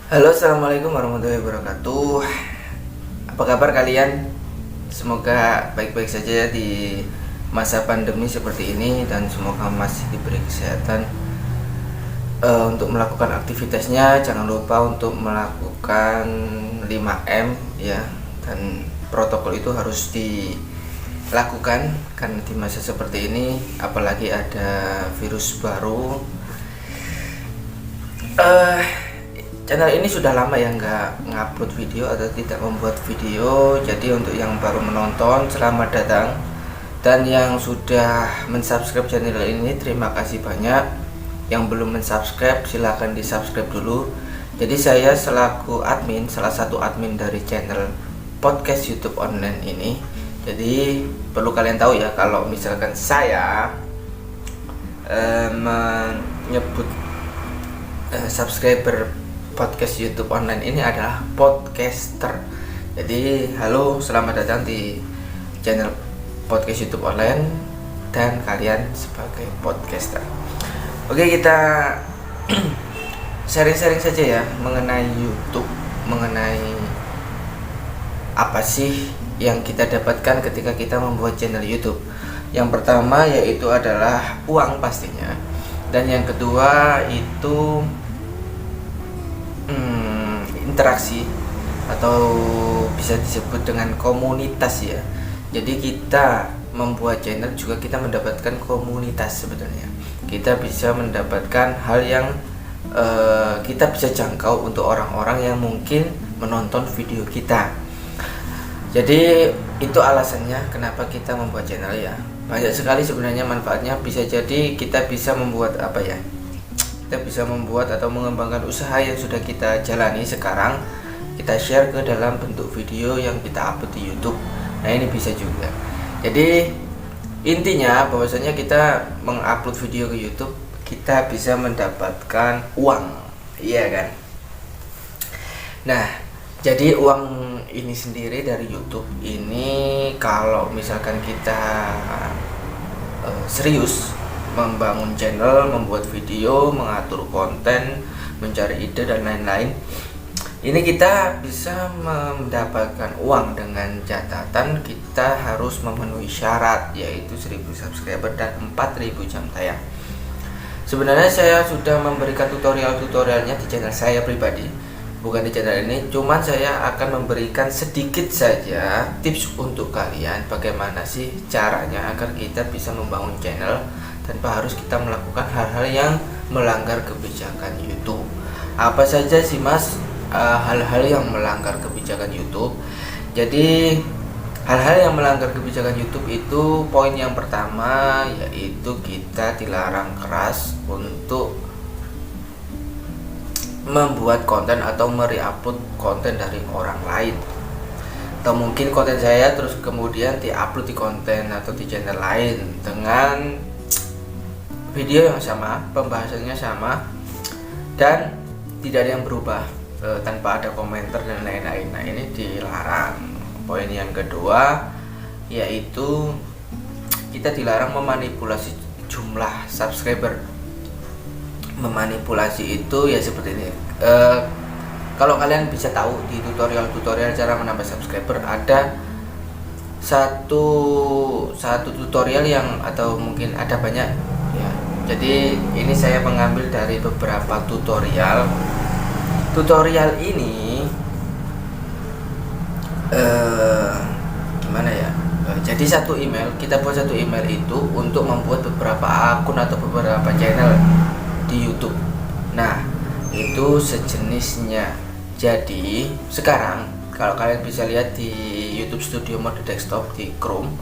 Halo, assalamualaikum warahmatullahi wabarakatuh. Apa kabar kalian? Semoga baik-baik saja ya di masa pandemi seperti ini dan semoga masih diberi kesehatan untuk melakukan aktivitasnya. Jangan lupa untuk melakukan 5M ya, dan protokol itu harus dilakukan karena di masa seperti ini apalagi ada virus baru. Channel ini sudah lama ya nggak ngupload video atau tidak membuat video. Jadi untuk yang baru menonton, selamat datang. Dan yang sudah mensubscribe channel ini, terima kasih banyak. Yang belum mensubscribe, silahkan di subscribe dulu. Jadi saya selaku admin, salah satu admin dari channel podcast YouTube online ini. Jadi perlu kalian tahu ya, kalau misalkan saya menyebut subscriber podcast YouTube online ini adalah podcaster. Jadi halo, selamat datang di channel podcast YouTube online dan kalian sebagai podcaster. Oke, kita sharing-sharing saja ya mengenai YouTube, mengenai apa sih yang kita dapatkan ketika kita membuat channel YouTube. Yang pertama yaitu adalah uang pastinya, dan yang kedua itu interaksi atau bisa disebut dengan komunitas ya. Jadi kita membuat channel juga kita mendapatkan komunitas sebetulnya. Kita bisa mendapatkan hal yang kita bisa jangkau untuk orang-orang yang mungkin menonton video kita. Jadi itu alasannya kenapa kita membuat channel ya. Banyak sekali sebenarnya manfaatnya. Bisa jadi kita bisa membuat apa ya, kita bisa membuat atau mengembangkan usaha yang sudah kita jalani sekarang, kita share ke dalam bentuk video yang kita upload di YouTube. Nah, ini bisa juga. Jadi intinya bahwasanya kita mengupload video ke YouTube, kita bisa mendapatkan uang, iya kan? Nah, jadi uang ini sendiri dari YouTube ini, kalau misalkan kita serius membangun channel, membuat video, mengatur konten, mencari ide dan lain-lain, ini kita bisa mendapatkan uang dengan catatan kita harus memenuhi syarat, yaitu 1000 subscriber dan 4000 jam tayang. Sebenarnya saya sudah memberikan tutorial-tutorialnya di channel saya pribadi, bukan di channel ini. Cuman saya akan memberikan sedikit saja tips untuk kalian bagaimana sih caranya agar kita bisa membangun channel tanpa harus kita melakukan hal-hal yang melanggar kebijakan YouTube. Apa saja sih mas hal-hal yang melanggar kebijakan YouTube? Jadi hal-hal yang melanggar kebijakan YouTube itu, poin yang pertama yaitu kita dilarang keras untuk membuat konten atau mereupload konten dari orang lain. Atau mungkin konten saya terus kemudian diupload di konten atau di channel lain dengan video yang sama, pembahasannya sama, dan tidak ada yang berubah tanpa ada komentar dan lain-lain. Nah, ini dilarang. Poin yang kedua yaitu kita dilarang memanipulasi jumlah subscriber. Memanipulasi itu ya seperti ini. Kalau kalian bisa tahu di tutorial cara menambah subscriber, ada satu tutorial yang, atau mungkin ada banyak ya. Jadi ini saya mengambil dari beberapa tutorial. Tutorial ini gimana ya? Jadi satu email, kita buat satu email itu untuk membuat beberapa akun atau beberapa channel di YouTube. Nah, itu sejenisnya. Jadi sekarang kalau kalian bisa lihat di YouTube Studio Mode Desktop di Chrome,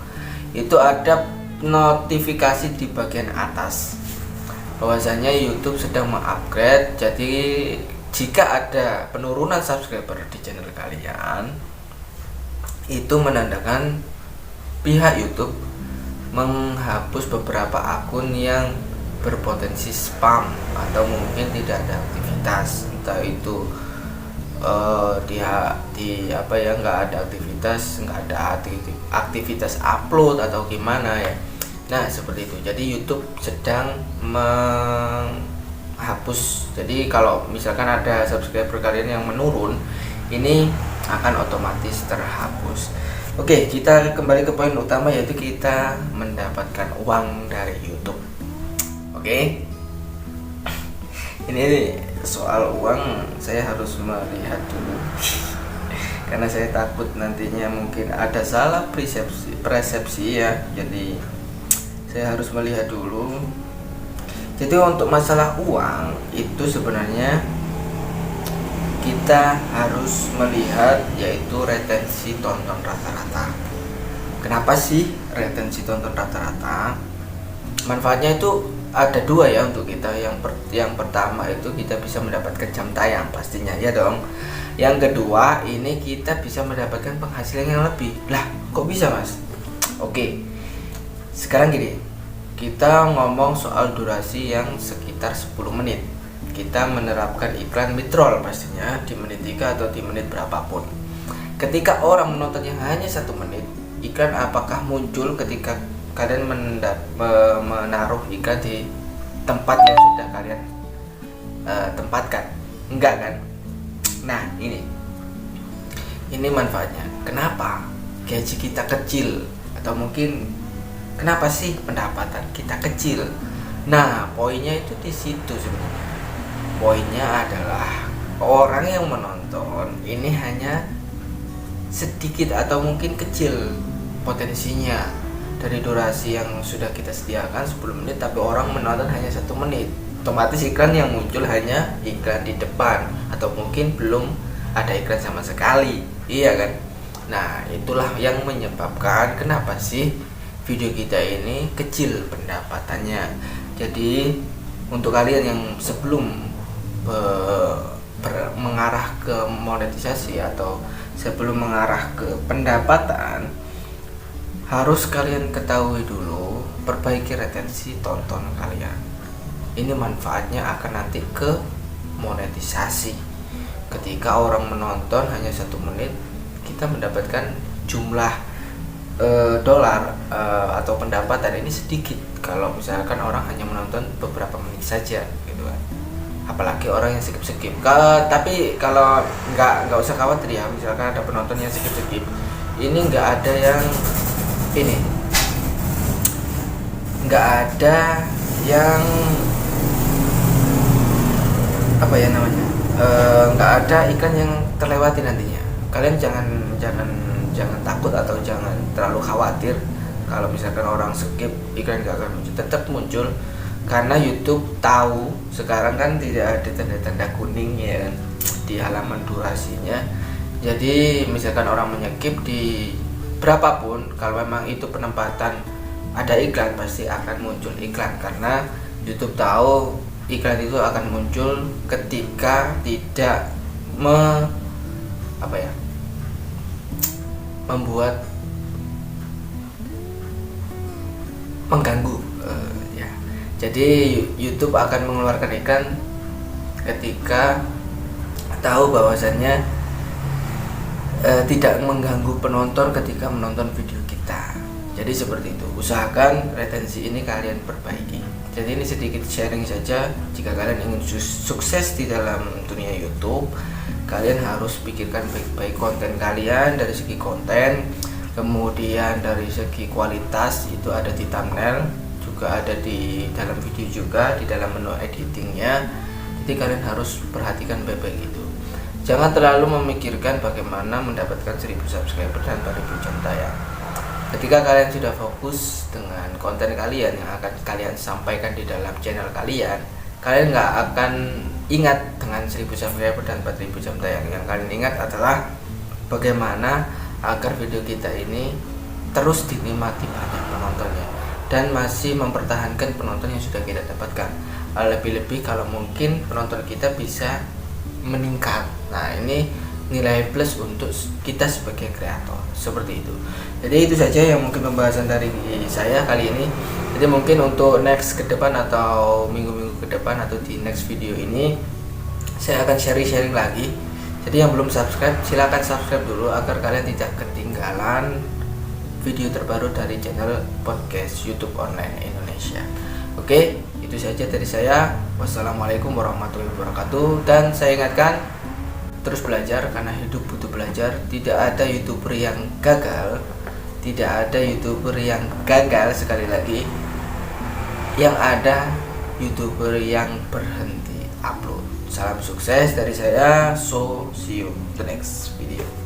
itu ada notifikasi di bagian atas bahwasanya YouTube sedang mengupgrade. Jadi jika ada penurunan subscriber di channel kalian, itu menandakan pihak YouTube menghapus beberapa akun yang berpotensi spam atau mungkin tidak ada aktivitas, entah itu di apa ya, nggak ada aktivitas, nggak ada aktivitas upload atau gimana ya. Nah, seperti itu. Jadi YouTube sedang hapus. Jadi kalau misalkan ada subscriber kalian yang menurun, ini akan otomatis terhapus. Oke, kita kembali ke poin utama, yaitu kita mendapatkan uang dari YouTube. Oke, ini soal uang saya harus melihat dulu karena saya takut nantinya mungkin ada salah persepsi ya. Jadi saya harus melihat dulu. Jadi untuk masalah uang itu sebenarnya kita harus melihat yaitu retensi tonton rata-rata. Kenapa sih retensi tonton rata-rata? Manfaatnya itu ada dua ya untuk kita. Yang pertama itu kita bisa mendapatkan jam tayang pastinya ya dong. Yang kedua ini kita bisa mendapatkan penghasilan yang lebih. Lah kok bisa mas? Oke, sekarang gini, kita ngomong soal durasi yang sekitar 10 menit. Kita menerapkan iklan mid-roll pastinya di menit 3 atau di menit berapapun. Ketika orang menonton yang hanya 1 menit, iklan apakah muncul ketika kalian menaruh iklan di tempat yang sudah kalian tempatkan? Enggak kan? Nah ini manfaatnya. Kenapa gaji kita kecil, atau mungkin kenapa sih pendapatan kita kecil? Nah poinnya itu di situ sebenarnya. Poinnya adalah orang yang menonton ini hanya sedikit atau mungkin kecil potensinya dari durasi yang sudah kita sediakan 10 menit, tapi orang menonton hanya 1 menit. Otomatis iklan yang muncul hanya iklan di depan, atau mungkin belum ada iklan sama sekali, iya kan? Nah itulah yang menyebabkan kenapa sih video kita ini kecil pendapatannya. Jadi untuk kalian yang sebelum mengarah ke monetisasi atau sebelum mengarah ke pendapatan, harus kalian ketahui dulu, perbaiki retensi tonton kalian. Ini manfaatnya akan nanti ke monetisasi. Ketika orang menonton hanya 1 menit, kita mendapatkan jumlah dolar atau pendapatan ini sedikit kalau misalkan orang hanya menonton beberapa menit saja gitu kan. Apalagi orang yang skip. Tapi kalau nggak usah khawatir ya, misalkan ada penonton yang skip, ini nggak ada yang ini, nggak ada yang apa ya namanya, nggak ada iklan yang terlewati nantinya. Kalian jangan takut atau jangan terlalu khawatir kalau misalkan orang skip, iklan nggak akan muncul. Tetap muncul karena YouTube tahu sekarang kan tidak ada tanda-tanda kuning ya kan di halaman durasinya. Jadi misalkan orang menyekip di berapapun, kalau memang itu penempatan ada iklan, pasti akan muncul iklan, karena YouTube tahu iklan itu akan muncul ketika tidak membuat mengganggu ya. Jadi YouTube akan mengeluarkan iklan ketika tahu bahwasannya tidak mengganggu penonton ketika menonton video kita. Jadi seperti itu. Usahakan retensi ini kalian perbaiki. Jadi ini sedikit sharing saja. Jika kalian ingin sukses di dalam dunia YouTube, kalian harus pikirkan baik-baik konten kalian, dari segi konten, kemudian dari segi kualitas, itu ada di thumbnail, juga ada di dalam video, juga di dalam menu editingnya. Jadi kalian harus perhatikan baik-baik itu. Jangan terlalu memikirkan bagaimana mendapatkan 1000 subscriber dan 4000 jam tayang. Ketika kalian sudah fokus dengan konten kalian yang akan kalian sampaikan di dalam channel kalian, kalian nggak akan ingat dengan 1000 subscriber dan 4000 jam tayang. Yang kalian ingat adalah bagaimana agar video kita ini terus dinikmati banyak penontonnya dan masih mempertahankan penonton yang sudah kita dapatkan. Lebih-lebih kalau mungkin penonton kita bisa meningkat. Nah ini nilai plus untuk kita sebagai kreator, seperti itu. Jadi itu saja yang mungkin pembahasan dari saya kali ini. Jadi mungkin untuk next ke depan atau minggu-minggu ke depan atau di next video ini saya akan sharing lagi. Jadi yang belum subscribe silahkan subscribe dulu agar kalian tidak ketinggalan video terbaru dari channel podcast YouTube Online Indonesia. Oke, itu saja dari saya. Wassalamualaikum warahmatullahi wabarakatuh. Dan saya ingatkan, terus belajar karena hidup butuh belajar. Tidak ada YouTuber yang gagal, tidak ada YouTuber yang gagal, sekali lagi. Yang ada YouTuber yang berhenti upload. Salam sukses dari saya. So see you the next video.